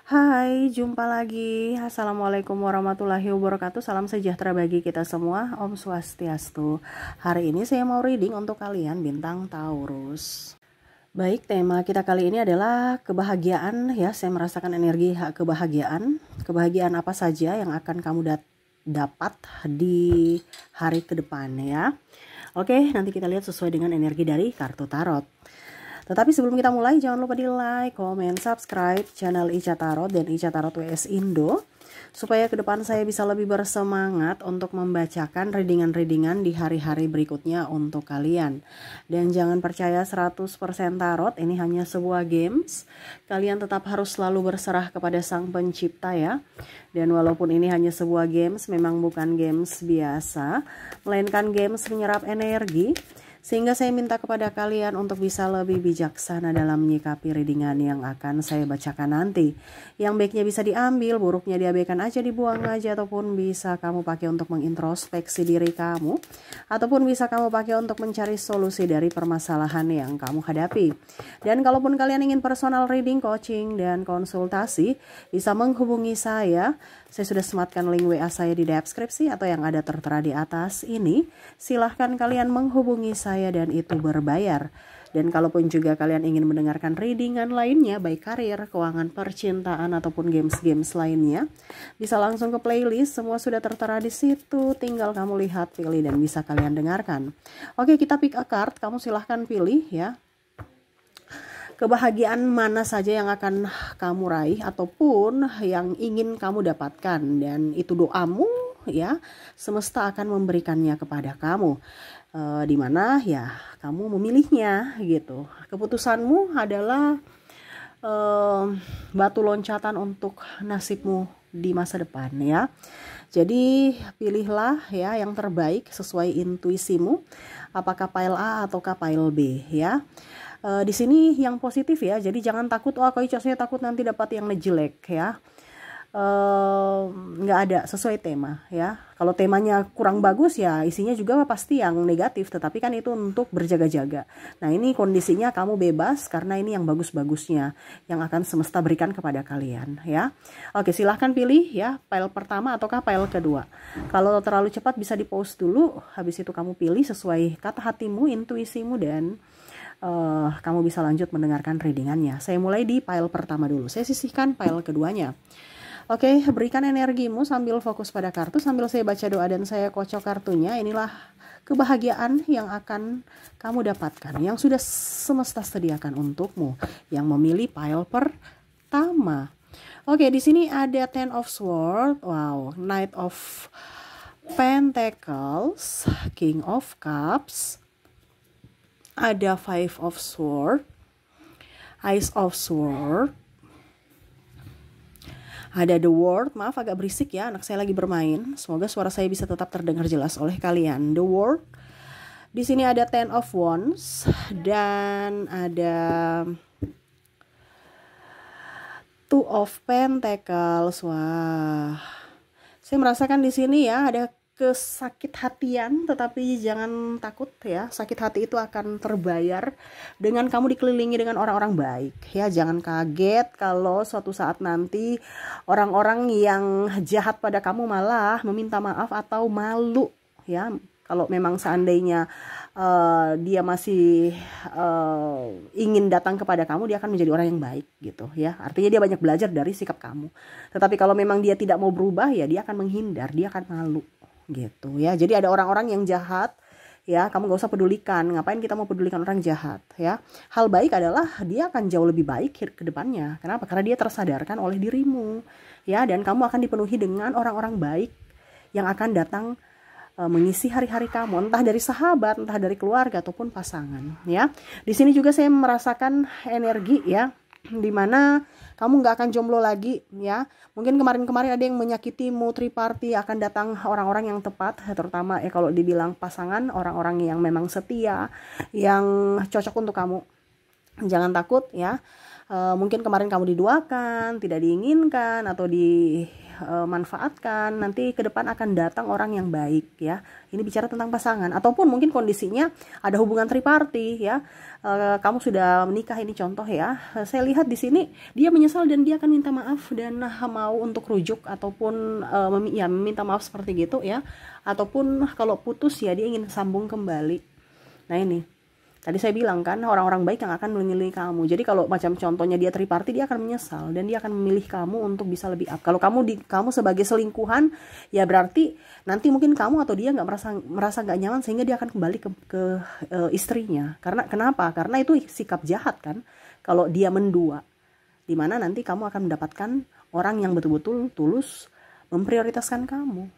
Hai, jumpa lagi. Assalamualaikum warahmatullahi wabarakatuh. Salam sejahtera bagi kita semua. Om Swastiastu. Hari ini saya mau reading untuk kalian bintang Taurus. Baik, tema kita kali ini adalah kebahagiaan ya. Saya merasakan energi kebahagiaan. Kebahagiaan apa saja yang akan kamu dapat di hari ke depan ya. Oke, nanti kita lihat sesuai dengan energi dari kartu tarot. Tetapi sebelum kita mulai, jangan lupa di like, komen, subscribe channel Ica Tarot dan Ica Tarot WS Indo, supaya ke depan saya bisa lebih bersemangat untuk membacakan readingan-readingan di hari-hari berikutnya untuk kalian. Dan jangan percaya 100% tarot, ini hanya sebuah games. Kalian tetap harus selalu berserah kepada Sang Pencipta ya. Dan walaupun ini hanya sebuah games, memang bukan games biasa, melainkan games menyerap energi. Sehingga saya minta kepada kalian untuk bisa lebih bijaksana dalam menyikapi readingan yang akan saya bacakan nanti. Yang baiknya bisa diambil, buruknya diabaikan aja, dibuang aja, ataupun bisa kamu pakai untuk mengintrospeksi diri kamu, ataupun bisa kamu pakai untuk mencari solusi dari permasalahan yang kamu hadapi. Dan kalaupun kalian ingin personal reading, coaching, dan konsultasi, bisa menghubungi saya. Saya sudah sematkan link WA saya di deskripsi atau yang ada tertera di atas ini. Silahkan kalian menghubungi saya dan itu berbayar. Dan kalaupun juga kalian ingin mendengarkan readingan lainnya, baik karir, keuangan, percintaan, ataupun games-games lainnya, bisa langsung ke playlist. Semua sudah tertera di situ. Tinggal kamu lihat, pilih, dan bisa kalian dengarkan. Oke, kita pick a card. Kamu silahkan pilih ya. Kebahagiaan mana saja yang akan kamu raih ataupun yang ingin kamu dapatkan, dan itu doamu ya, semesta akan memberikannya kepada kamu, dimana ya kamu memilihnya gitu. Keputusanmu adalah batu loncatan untuk nasibmu di masa depan ya. Jadi pilihlah ya yang terbaik sesuai intuisimu, apakah pile A ataukah pile B ya. Di sini yang positif ya, jadi jangan takut, kok saya takut nanti dapat yang jelek ya. Nggak ada, sesuai tema ya. Kalau temanya kurang bagus ya isinya juga pasti yang negatif, tetapi kan itu untuk berjaga-jaga. Nah ini kondisinya kamu bebas karena ini yang bagus-bagusnya yang akan semesta berikan kepada kalian ya. Oke, silahkan pilih ya, pile pertama ataukah pile kedua. Kalau terlalu cepat bisa di pause dulu, habis itu kamu pilih sesuai kata hatimu, intuisimu, dan kamu bisa lanjut mendengarkan readingannya. Saya mulai di pile pertama dulu. Saya sisihkan pile keduanya. Oke, berikan energimu sambil fokus pada kartu, sambil saya baca doa dan saya kocok kartunya. Inilah kebahagiaan yang akan kamu dapatkan, yang sudah semesta sediakan untukmu, yang memilih pile pertama. Oke, di sini ada Ten of Swords, wow, Knight of Pentacles, King of Cups, ada Five of Swords, Ace of Swords, ada The World. Maaf agak berisik ya, anak saya lagi bermain. Semoga suara saya bisa tetap terdengar jelas oleh kalian. The World. Di sini ada Ten of Wands dan ada Two of Pentacles. Wah, saya merasakan di sini ya ada kesakit hatian, tetapi jangan takut ya, sakit hati itu akan terbayar dengan kamu dikelilingi dengan orang-orang baik ya. Jangan kaget kalau suatu saat nanti orang-orang yang jahat pada kamu malah meminta maaf atau malu ya. Kalau memang seandainya dia masih ingin datang kepada kamu, dia akan menjadi orang yang baik gitu ya. Artinya dia banyak belajar dari sikap kamu. Tetapi kalau memang dia tidak mau berubah ya, dia akan menghindar, dia akan malu gitu ya. Jadi ada orang-orang yang jahat ya, kamu gak usah pedulikan. Ngapain kita mau pedulikan orang jahat ya. Hal baik adalah dia akan jauh lebih baik ke depannya. Kenapa? Karena dia tersadarkan oleh dirimu ya, dan kamu akan dipenuhi dengan orang-orang baik yang akan datang mengisi hari-hari kamu, entah dari sahabat, entah dari keluarga ataupun pasangan ya. Di sini juga saya merasakan energi ya, dimana kamu nggak akan jomblo lagi ya. Mungkin kemarin-kemarin ada yang menyakitimu, triparty, akan datang orang-orang yang tepat, terutama ya kalau dibilang pasangan, orang-orang yang memang setia, yang cocok untuk kamu. Jangan takut ya. Mungkin kemarin kamu diduakan, tidak diinginkan, atau dimanfaatkan, nanti ke depan akan datang orang yang baik ya. Ini bicara tentang pasangan, ataupun mungkin kondisinya ada hubungan triparti ya. Kamu sudah menikah, ini contoh ya. Saya lihat di sini dia menyesal dan dia akan minta maaf dan mau untuk rujuk ataupun ya meminta maaf seperti gitu ya. Ataupun kalau putus ya dia ingin sambung kembali. Nah ini tadi saya bilang kan, orang-orang baik yang akan memilih kamu. Jadi kalau macam contohnya dia triparti, dia akan menyesal dan dia akan memilih kamu untuk bisa lebih up. Kalau kamu sebagai selingkuhan, ya berarti nanti mungkin kamu atau dia nggak merasa nggak nyaman sehingga dia akan kembali ke istrinya. Karena kenapa? Karena itu sikap jahat kan. Kalau dia mendua, dimana nanti kamu akan mendapatkan orang yang betul-betul tulus memprioritaskan kamu.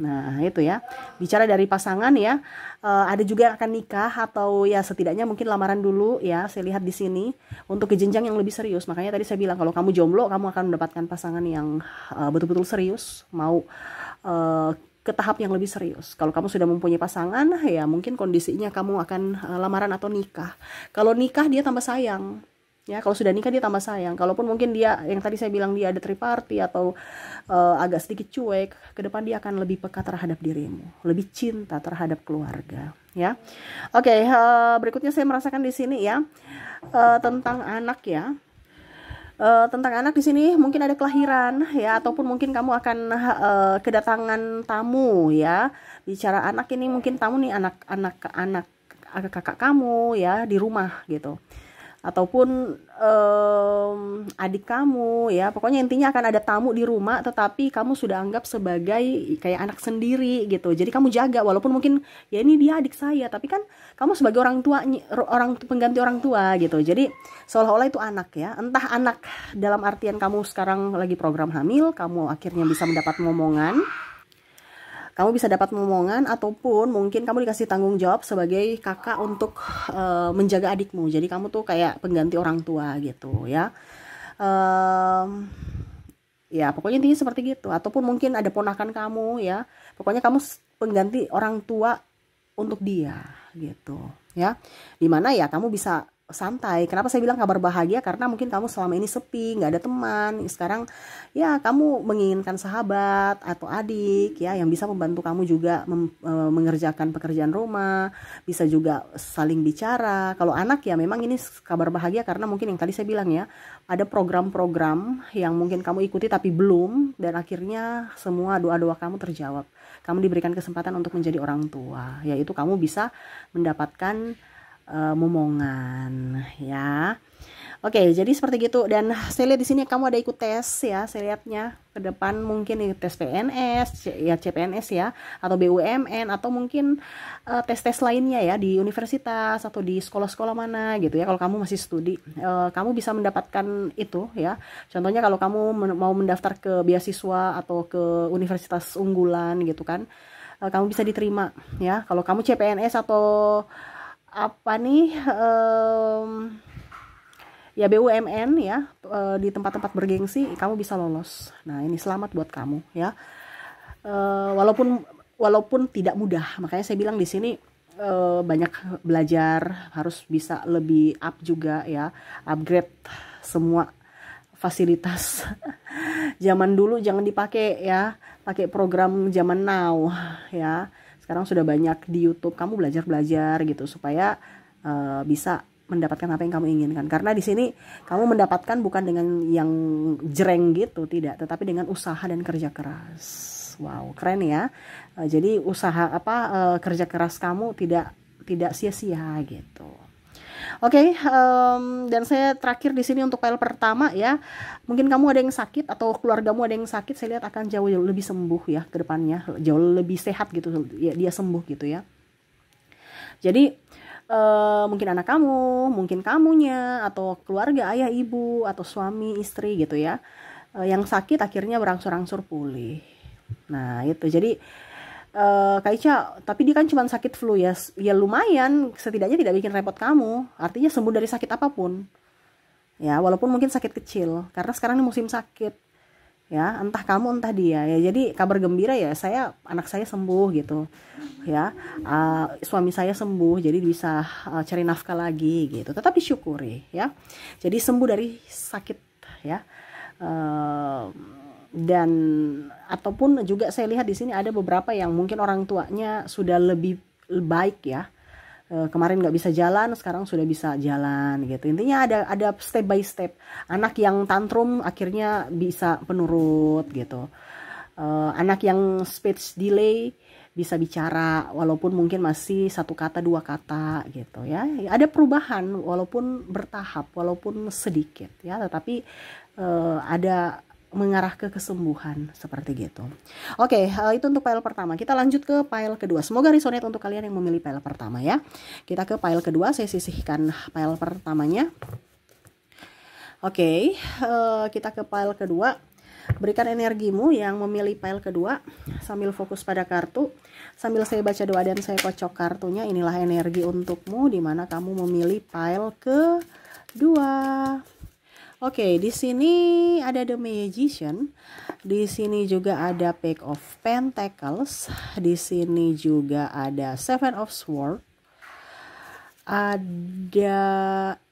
Nah itu ya, bicara dari pasangan ya, ada juga yang akan nikah atau ya setidaknya mungkin lamaran dulu ya. Saya lihat di sini untuk ke jenjang yang lebih serius. Makanya tadi saya bilang kalau kamu jomblo, kamu akan mendapatkan pasangan yang betul-betul serius, mau ke tahap yang lebih serius. Kalau kamu sudah mempunyai pasangan ya mungkin kondisinya kamu akan lamaran atau nikah. Kalau nikah dia tambah sayang. Ya, kalau sudah nikah dia tambah sayang. Kalaupun mungkin dia yang tadi saya bilang dia ada triparti atau agak sedikit cuek, ke depan dia akan lebih peka terhadap dirimu, lebih cinta terhadap keluarga, ya. Oke, berikutnya saya merasakan di sini ya tentang anak ya. Tentang anak di sini mungkin ada kelahiran ya, ataupun mungkin kamu akan kedatangan tamu ya. Bicara anak ini mungkin tamu nih anak kakak kamu ya di rumah gitu. Ataupun adik kamu ya, pokoknya intinya akan ada tamu di rumah tetapi kamu sudah anggap sebagai kayak anak sendiri gitu. Jadi kamu jaga walaupun mungkin ya ini dia adik saya, tapi kan kamu sebagai orang tua, pengganti orang tua gitu. Jadi seolah-olah itu anak ya, entah anak dalam artian kamu sekarang lagi program hamil, kamu akhirnya bisa mendapat momongan. Kamu bisa dapat momongan, ataupun mungkin kamu dikasih tanggung jawab sebagai kakak untuk menjaga adikmu. Jadi kamu tuh kayak pengganti orang tua gitu ya. Ya pokoknya intinya seperti gitu. Ataupun mungkin ada ponakan kamu ya. Pokoknya kamu pengganti orang tua untuk dia gitu ya. Dimana ya kamu bisa santai. Kenapa saya bilang kabar bahagia? Karena mungkin kamu selama ini sepi, nggak ada teman. Sekarang ya kamu menginginkan sahabat atau adik ya yang bisa membantu kamu juga mengerjakan pekerjaan rumah, bisa juga saling bicara. Kalau anak ya memang ini kabar bahagia karena mungkin yang tadi saya bilang ya, ada program-program yang mungkin kamu ikuti tapi belum, dan akhirnya semua doa-doa kamu terjawab. Kamu diberikan kesempatan untuk menjadi orang tua, yaitu kamu bisa mendapatkan momongan ya. Oke, jadi seperti gitu. Dan saya lihat di sini kamu ada ikut tes ya. Saya lihatnya ke depan mungkin tes PNS ya, CPNS ya, atau BUMN, atau mungkin tes-tes lainnya ya di universitas atau di sekolah-sekolah mana gitu ya. Kalau kamu masih studi, kamu bisa mendapatkan itu ya. Contohnya kalau kamu mau mendaftar ke beasiswa atau ke universitas unggulan gitu kan, kamu bisa diterima ya. Kalau kamu CPNS atau apa nih ya BUMN ya, di tempat-tempat bergengsi kamu bisa lolos. Nah ini selamat buat kamu ya. Walaupun tidak mudah, makanya saya bilang di sini banyak belajar, harus bisa lebih up juga ya, upgrade semua fasilitas. Zaman dulu jangan dipakai ya, pakai program zaman now ya. Sekarang sudah banyak di YouTube, kamu belajar gitu supaya bisa mendapatkan apa yang kamu inginkan. Karena di sini kamu mendapatkan bukan dengan yang jreng gitu, tidak, tetapi dengan usaha dan kerja keras. Wow, keren ya. Jadi usaha kerja keras kamu tidak sia-sia gitu. Oke, dan saya terakhir di sini untuk file pertama ya. Mungkin kamu ada yang sakit atau keluargamu ada yang sakit, saya lihat akan jauh lebih sembuh ya ke depannya, jauh lebih sehat gitu ya, dia sembuh gitu ya. Jadi mungkin anak kamu, mungkin kamunya, atau keluarga ayah ibu atau suami istri gitu ya, yang sakit akhirnya berangsur-angsur pulih. Nah itu jadi Kak Ica, tapi dia kan cuma sakit flu ya, ya lumayan, setidaknya tidak bikin repot kamu, artinya sembuh dari sakit apapun ya, walaupun mungkin sakit kecil, karena sekarang ini musim sakit ya, entah kamu entah dia ya. Jadi kabar gembira ya, anak saya sembuh gitu ya, suami saya sembuh, jadi bisa cari nafkah lagi gitu, tetapi syukuri ya, jadi sembuh dari sakit ya. Dan ataupun juga saya lihat di sini ada beberapa yang mungkin orang tuanya sudah lebih baik ya. Kemarin nggak bisa jalan, sekarang sudah bisa jalan gitu. Intinya ada step by step. Anak yang tantrum akhirnya bisa penurut gitu. Anak yang speech delay bisa bicara walaupun mungkin masih satu kata dua kata gitu ya. Ada perubahan walaupun bertahap, walaupun sedikit ya, tetapi ada mengarah ke kesembuhan seperti gitu. Oke, itu untuk file pertama. Kita lanjut ke file kedua. Semoga resonate untuk kalian yang memilih file pertama ya. Kita ke file kedua, saya sisihkan file pertamanya. Oke, kita ke file kedua. Berikan energimu yang memilih file kedua sambil fokus pada kartu. Sambil saya baca doa dan saya kocok kartunya, inilah energi untukmu di mana kamu memilih file kedua. Oke, di sini ada The Magician. Di sini juga ada Page of Pentacles. Di sini juga ada Seven of Swords. Ada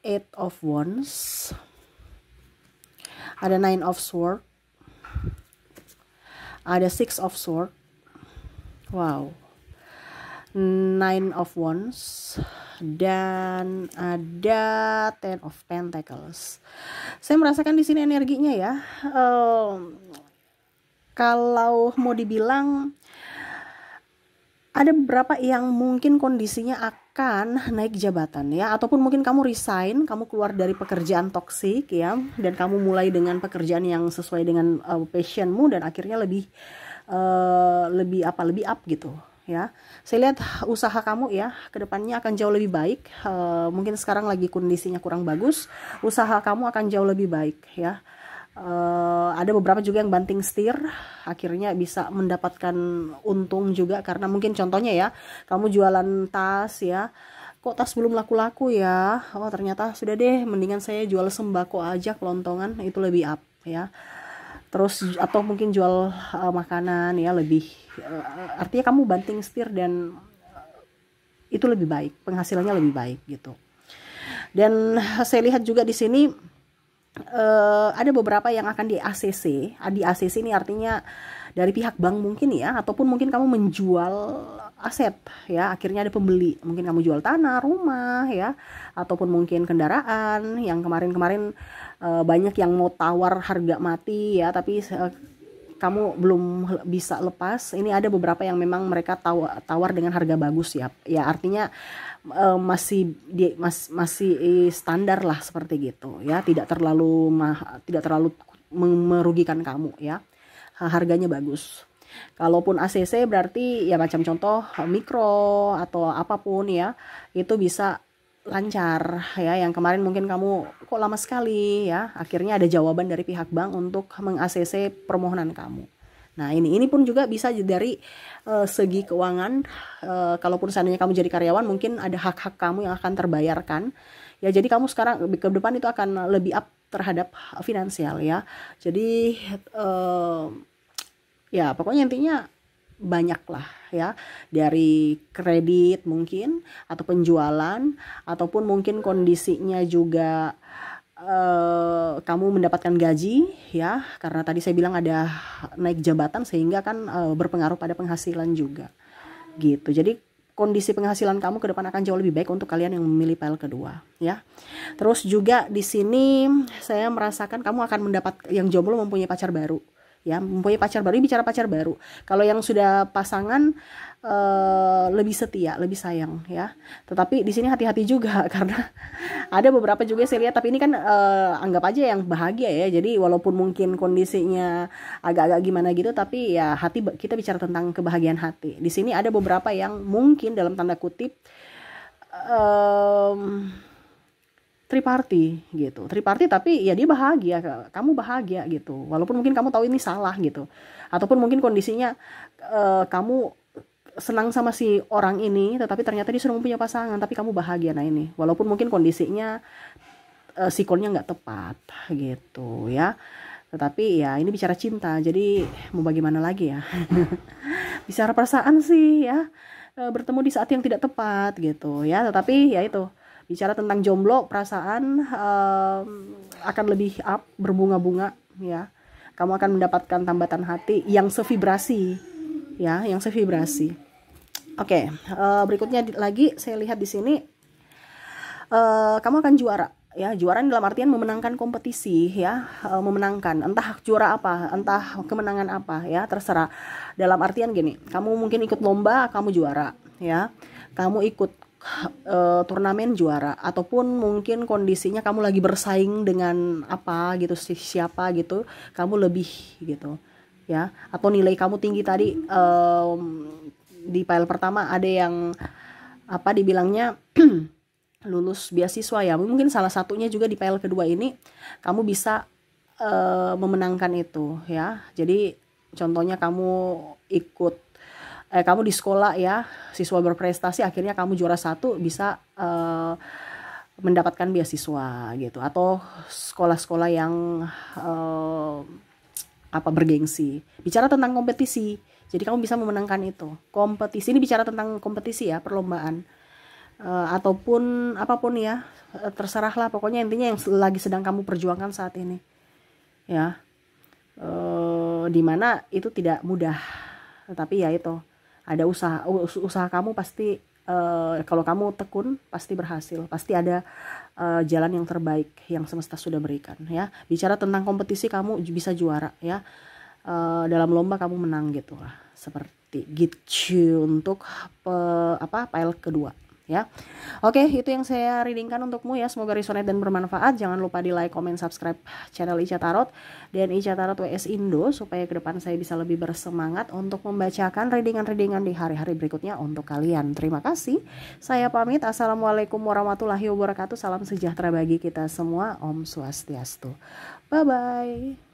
Eight of Wands. Ada Nine of Swords. Ada Six of Swords. Wow. Nine of Wands. Dan ada Ten of Pentacles. Saya merasakan di sini energinya ya. Kalau mau dibilang ada beberapa yang mungkin kondisinya akan naik jabatan ya, ataupun mungkin kamu resign, kamu keluar dari pekerjaan toksik ya, dan kamu mulai dengan pekerjaan yang sesuai dengan passionmu dan akhirnya lebih up gitu. Ya, saya lihat usaha kamu ya kedepannya akan jauh lebih baik. Mungkin sekarang lagi kondisinya kurang bagus, usaha kamu akan jauh lebih baik ya. Ada beberapa juga yang banting setir, akhirnya bisa mendapatkan untung juga karena mungkin contohnya ya, kamu jualan tas ya, kok tas belum laku-laku ya, oh ternyata sudah deh, mendingan saya jual sembako aja kelontongan, itu lebih up ya. Terus atau mungkin jual makanan ya, lebih artinya kamu banting setir dan itu lebih baik, penghasilannya lebih baik gitu. Dan saya lihat juga di sini ada beberapa yang akan di ACC. Di ACC ini artinya dari pihak bank mungkin ya, ataupun mungkin kamu menjual aset ya, akhirnya ada pembeli. Mungkin kamu jual tanah, rumah ya, ataupun mungkin kendaraan yang kemarin-kemarin banyak yang mau tawar harga mati ya, tapi kamu belum bisa lepas. Ini ada beberapa yang memang mereka tawar dengan harga bagus ya. Ya artinya masih standar lah seperti gitu ya, tidak terlalu merugikan kamu ya. Harganya bagus. Kalaupun ACC berarti ya macam contoh mikro atau apapun ya, itu bisa lancar ya. Yang kemarin mungkin kamu kok lama sekali ya, akhirnya ada jawaban dari pihak bank untuk meng-ACC permohonan kamu. Nah ini pun juga bisa dari segi keuangan. Kalaupun seandainya kamu jadi karyawan, mungkin ada hak-hak kamu yang akan terbayarkan ya. Jadi kamu sekarang ke depan itu akan lebih up terhadap finansial ya. Jadi ya pokoknya intinya banyak lah ya, dari kredit mungkin atau penjualan, ataupun mungkin kondisinya juga kamu mendapatkan gaji ya, karena tadi saya bilang ada naik jabatan sehingga kan berpengaruh pada penghasilan juga gitu. Jadi kondisi penghasilan kamu ke depan akan jauh lebih baik untuk kalian yang memilih file kedua ya. Terus juga di sini saya merasakan kamu akan mendapat, yang jomblo mempunyai pacar baru ya, mempunyai pacar baru. Bicara pacar baru, kalau yang sudah pasangan lebih setia, lebih sayang ya. Tetapi di sini hati-hati juga karena ada beberapa juga saya lihat, tapi ini kan anggap aja yang bahagia ya. Jadi walaupun mungkin kondisinya agak-agak gimana gitu, tapi ya hati, kita bicara tentang kebahagiaan hati. Di sini ada beberapa yang mungkin dalam tanda kutip triparty gitu, triparty tapi ya dia bahagia, kamu bahagia gitu, walaupun mungkin kamu tahu ini salah gitu, ataupun mungkin kondisinya kamu senang sama si orang ini, tetapi ternyata dia sudah mempunyai pasangan, tapi kamu bahagia. Nah ini, walaupun mungkin kondisinya sikonnya nggak tepat gitu ya, tetapi ya ini bicara cinta, jadi mau bagaimana lagi ya. Bicara perasaan sih ya, bertemu di saat yang tidak tepat gitu ya, tetapi ya itu, bicara tentang jomblo, perasaan akan lebih up, berbunga-bunga ya. Kamu akan mendapatkan tambatan hati yang sevibrasi, ya, yang sevibrasi. Oke, berikutnya lagi saya lihat di sini, kamu akan juara. Ya, juara dalam artian memenangkan kompetisi, ya, memenangkan, entah juara apa, entah kemenangan apa, ya, terserah. Dalam artian gini, kamu mungkin ikut lomba, kamu juara, ya, kamu ikut turnamen juara, ataupun mungkin kondisinya kamu lagi bersaing dengan apa gitu, siapa gitu, kamu lebih gitu, ya, atau nilai kamu tinggi tadi, di file pertama ada yang apa dibilangnya lulus beasiswa, ya, mungkin salah satunya juga di file kedua ini kamu bisa memenangkan itu, ya. Jadi contohnya kamu ikut kamu di sekolah, ya, siswa berprestasi, akhirnya kamu juara 1, bisa mendapatkan beasiswa gitu, atau sekolah-sekolah yang bergengsi. Bicara tentang kompetisi, jadi kamu bisa memenangkan itu. Kompetisi ini bicara tentang kompetisi, ya, perlombaan. Ataupun apapun, ya, terserahlah, pokoknya intinya yang lagi sedang kamu perjuangkan saat ini, ya, dimana itu tidak mudah, tetapi ya itu ada usaha kamu pasti, kalau kamu tekun pasti berhasil, pasti ada jalan yang terbaik yang semesta sudah berikan, ya. Bicara tentang kompetisi, kamu bisa juara, ya, dalam lomba kamu menang gitu lah, seperti gitu untuk file kedua, ya. Oke, itu yang saya readingkan untukmu, ya. Semoga resonate dan bermanfaat. Jangan lupa di like, comment, subscribe channel Ica Tarot dan Ica Tarot WS Indo, supaya ke depan saya bisa lebih bersemangat untuk membacakan readingan-readingan di hari-hari berikutnya untuk kalian. Terima kasih. Saya pamit. Assalamualaikum warahmatullahi wabarakatuh. Salam sejahtera bagi kita semua. Om Swastiastu. Bye bye.